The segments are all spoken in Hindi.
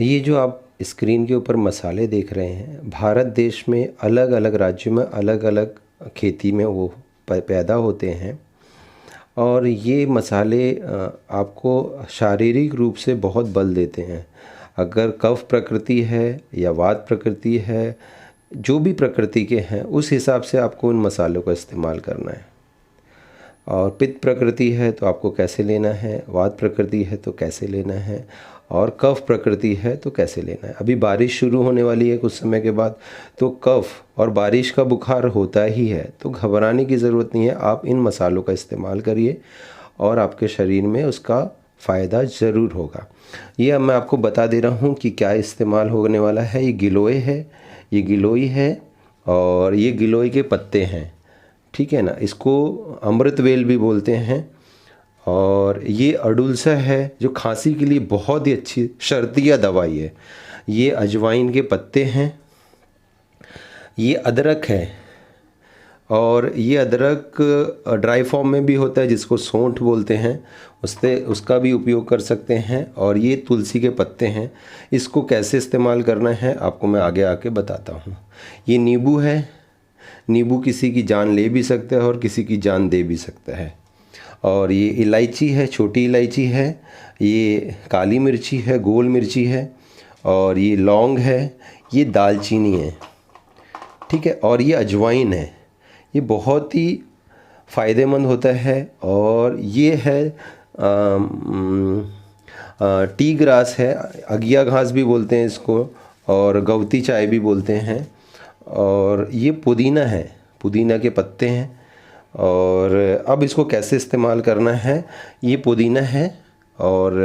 ये जो आप स्क्रीन के ऊपर मसाले देख रहे हैं, भारत देश में अलग अलग राज्यों में अलग अलग खेती में वो पैदा होते हैं। और ये मसाले आपको शारीरिक रूप से बहुत बल देते हैं। अगर कफ प्रकृति है या वात प्रकृति है, जो भी प्रकृति के हैं, उस हिसाब से आपको उन मसालों का इस्तेमाल करना है। और पित्त प्रकृति है तो आपको कैसे लेना है, वात प्रकृति है तो कैसे लेना है, और कफ प्रकृति है तो कैसे लेना है। अभी बारिश शुरू होने वाली है कुछ समय के बाद, तो कफ और बारिश का बुखार होता ही है, तो घबराने की ज़रूरत नहीं है। आप इन मसालों का इस्तेमाल करिए और आपके शरीर में उसका फ़ायदा ज़रूर होगा। ये अब मैं आपको बता दे रहा हूँ कि क्या इस्तेमाल होने वाला है। ये गिलोय है, ये गिलोय है और ये गिलोय के पत्ते हैं, ठीक है ना। इसको अमृतवेल भी बोलते हैं। और ये अडुलसा है जो खांसी के लिए बहुत ही अच्छी शर्तिया दवाई है। ये अजवाइन के पत्ते हैं। ये अदरक है, और ये अदरक ड्राई फॉर्म में भी होता है जिसको सौंठ बोलते हैं, उसका भी उपयोग कर सकते हैं। और ये तुलसी के पत्ते हैं। इसको कैसे इस्तेमाल करना है आपको मैं आगे आके बताता हूँ। ये नींबू है। नींबू किसी की जान ले भी सकता है और किसी की जान दे भी सकता है। और ये इलायची है, छोटी इलायची है। ये काली मिर्ची है, गोल मिर्ची है। और ये लौंग है, ये दालचीनी है, ठीक है। और ये अजवाइन है। ये बहुत ही फ़ायदेमंद होता है। और ये है टी ग्रास है, अगिया घास भी बोलते हैं इसको, और गवती चाय भी बोलते हैं। और ये पुदीना है, पुदीना के पत्ते हैं। और अब इसको कैसे इस्तेमाल करना है, ये पुदीना है और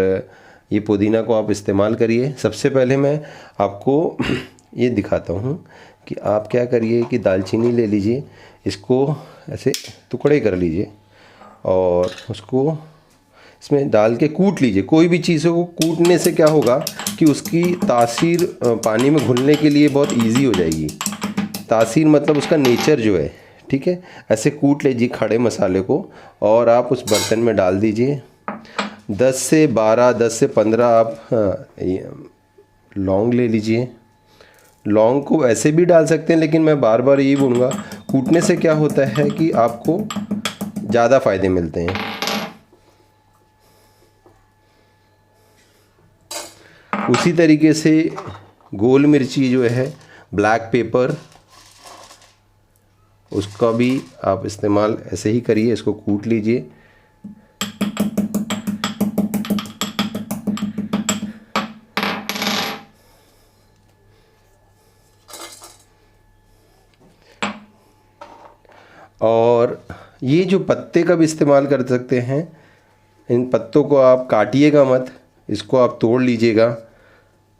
ये पुदीना को आप इस्तेमाल करिए। सबसे पहले मैं आपको ये दिखाता हूँ कि आप क्या करिए कि दालचीनी ले लीजिए, इसको ऐसे टुकड़े कर लीजिए और उसको इसमें डाल के कूट लीजिए। कोई भी चीज़ को कूटने से क्या होगा कि उसकी तासीर पानी में घुलने के लिए बहुत ईजी हो जाएगी। तासीर मतलब उसका नेचर जो है, ठीक है। ऐसे कूट लीजिए खड़े मसाले को और आप उस बर्तन में डाल दीजिए। 10 से 12, 10 से 15 आप लौंग ले लीजिए। लौंग को ऐसे भी डाल सकते हैं, लेकिन मैं बार बार यही बोलूँगा, कूटने से क्या होता है कि आपको ज़्यादा फ़ायदे मिलते हैं। उसी तरीके से गोल मिर्ची जो है, ब्लैक पेपर, उसका भी आप इस्तेमाल ऐसे ही करिए। इसको कूट लीजिए। और ये जो पत्ते का भी इस्तेमाल कर सकते हैं। इन पत्तों को आप काटिएगा मत, इसको आप तोड़ लीजिएगा।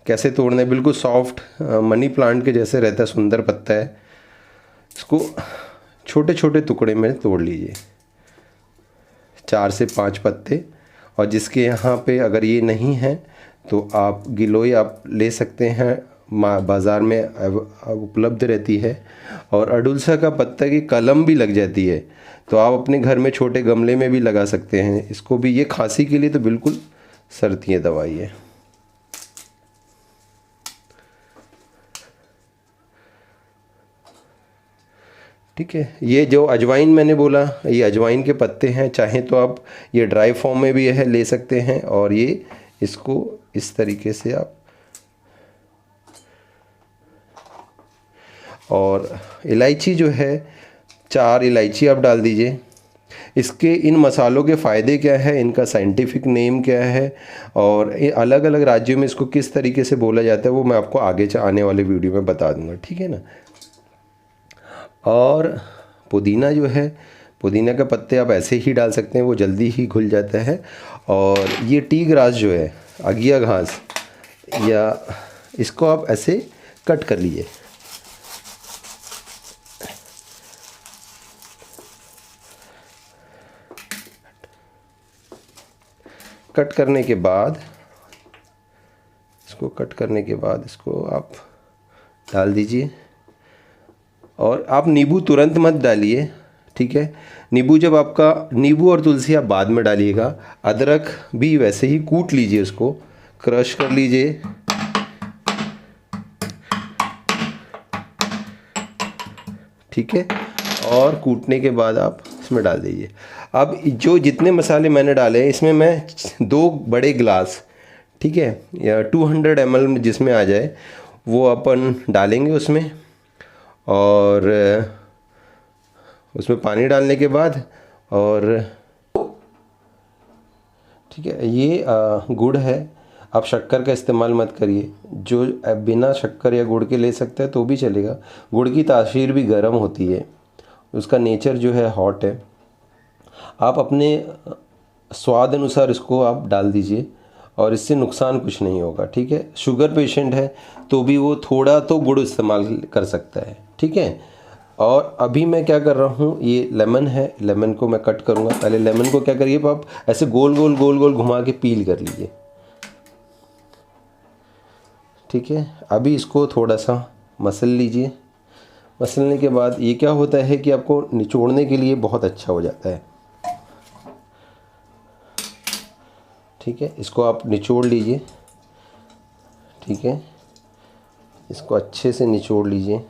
कैसे तोड़ना है, बिल्कुल सॉफ्ट मनी प्लांट के जैसे रहता है, सुंदर पत्ता है। इसको छोटे छोटे टुकड़े में तोड़ लीजिए, 4 से 5 पत्ते। और जिसके यहाँ पे अगर ये नहीं है तो आप गिलोय आप ले सकते हैं, बाज़ार में उपलब्ध रहती है। और अडुलसा का पत्ता की कलम भी लग जाती है, तो आप अपने घर में छोटे गमले में भी लगा सकते हैं इसको भी। ये खांसी के लिए तो बिल्कुल सर्दियाँ दवाई है। ठीक है। ये जो अजवाइन मैंने बोला, ये अजवाइन के पत्ते हैं। चाहे तो आप ये ड्राई फॉर्म में भी है ले सकते हैं। और ये इसको इस तरीके से आप, और इलायची जो है 4 इलायची आप डाल दीजिए। इसके इन मसालों के फ़ायदे क्या है, इनका साइंटिफिक नेम क्या है, और अलग अलग राज्यों में इसको किस तरीके से बोला जाता है, वो मैं आपको आगे आने वाले वीडियो में बता दूंगा, ठीक है ना। और पुदीना जो है, पुदीना के पत्ते आप ऐसे ही डाल सकते हैं, वो जल्दी ही घुल जाता है। और ये टी ग्रास जो है, अगिया घास, या इसको आप ऐसे कट कर लीजिए। कट करने के बाद, इसको कट करने के बाद इसको आप डाल दीजिए। और आप नींबू तुरंत मत डालिए, ठीक है। नींबू जब आपका, नींबू और तुलसी आप बाद में डालिएगा। अदरक भी वैसे ही कूट लीजिए, उसको क्रश कर लीजिए। ठीक है। और कूटने के बाद आप इसमें डाल दीजिए। अब जो जितने मसाले मैंने डाले हैं इसमें मैं 2 बड़े गिलास, ठीक है, या 200 ml जिसमें आ जाए वो अपन डालेंगे उसमें। और उसमें पानी डालने के बाद, और ठीक है, ये गुड़ है। आप शक्कर का इस्तेमाल मत करिए, जो बिना शक्कर या गुड़ के ले सकते हैं तो भी चलेगा। गुड़ की तासीर भी गर्म होती है, उसका नेचर जो है हॉट है। आप अपने स्वाद अनुसार इसको आप डाल दीजिए और इससे नुकसान कुछ नहीं होगा, ठीक है। शुगर पेशेंट है तो भी वो थोड़ा तो गुड़ इस्तेमाल कर सकता है, ठीक है। और अभी मैं क्या कर रहा हूँ, ये लेमन है, लेमन को मैं कट करूँगा। पहले लेमन को क्या करिए, आप ऐसे गोल गोल गोल गोल घुमा के पील कर लीजिए, ठीक है। अभी इसको थोड़ा सा मसल लीजिए। मसलने के बाद ये क्या होता है कि आपको निचोड़ने के लिए बहुत अच्छा हो जाता है, ठीक है। इसको आप निचोड़ लीजिए, ठीक है। इसको अच्छे से निचोड़ लीजिए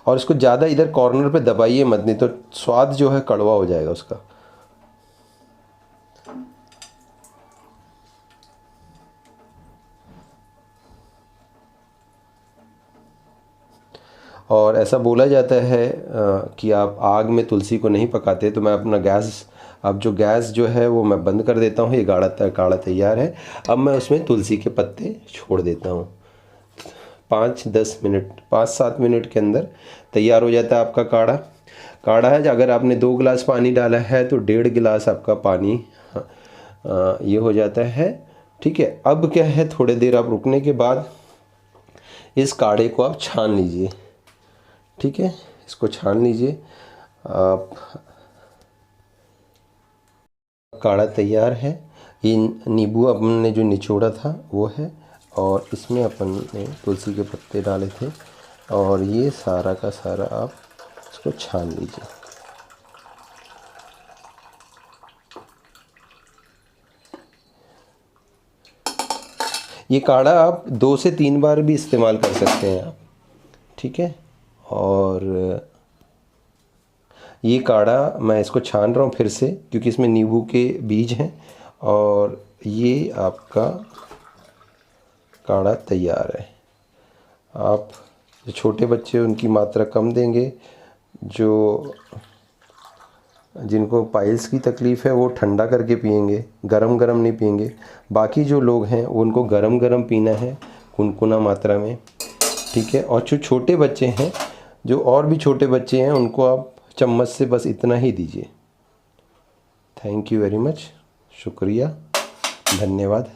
और इसको ज़्यादा इधर कॉर्नर पे दबाइए मत, नहीं तो स्वाद जो है कड़वा हो जाएगा उसका। और ऐसा बोला जाता है कि आप आग में तुलसी को नहीं पकाते, तो मैं अपना गैस, अब जो गैस जो है वो मैं बंद कर देता हूँ। ये काढ़ा तैयार है। अब मैं उसमें तुलसी के पत्ते छोड़ देता हूँ। 5-10 मिनट, 5-7 मिनट के अंदर तैयार हो जाता है आपका काढ़ा है। अगर आपने 2 गिलास पानी डाला है तो 1.5 गिलास आपका पानी ये हो जाता है, ठीक है। अब क्या है, थोड़ी देर आप रुकने के बाद इस काढ़े को आप छान लीजिए, ठीक है। इसको छान लीजिए आप। काढ़ा तैयार है। ये नींबू अपन ने जो निचोड़ा था वो है, और इसमें अपन ने तुलसी के पत्ते डाले थे, और ये सारा का सारा आप इसको छान लीजिए। ये काढ़ा आप 2 से 3 बार भी इस्तेमाल कर सकते हैं आप, ठीक है। और ये काढ़ा मैं इसको छान रहा हूँ फिर से, क्योंकि इसमें नींबू के बीज हैं। और ये आपका काढ़ा तैयार है। आप जो छोटे बच्चे उनकी मात्रा कम देंगे, जो जिनको पाइल्स की तकलीफ़ है वो ठंडा करके पिएंगे, गरम गरम नहीं पिएंगे। बाकी जो लोग हैं उनको गरम गरम पीना है, गुनगुना मात्रा में, ठीक है। और जो छोटे बच्चे हैं, जो और भी छोटे बच्चे हैं, उनको आप चम्मच से बस इतना ही दीजिए। थैंक यू वेरी मच, शुक्रिया, धन्यवाद।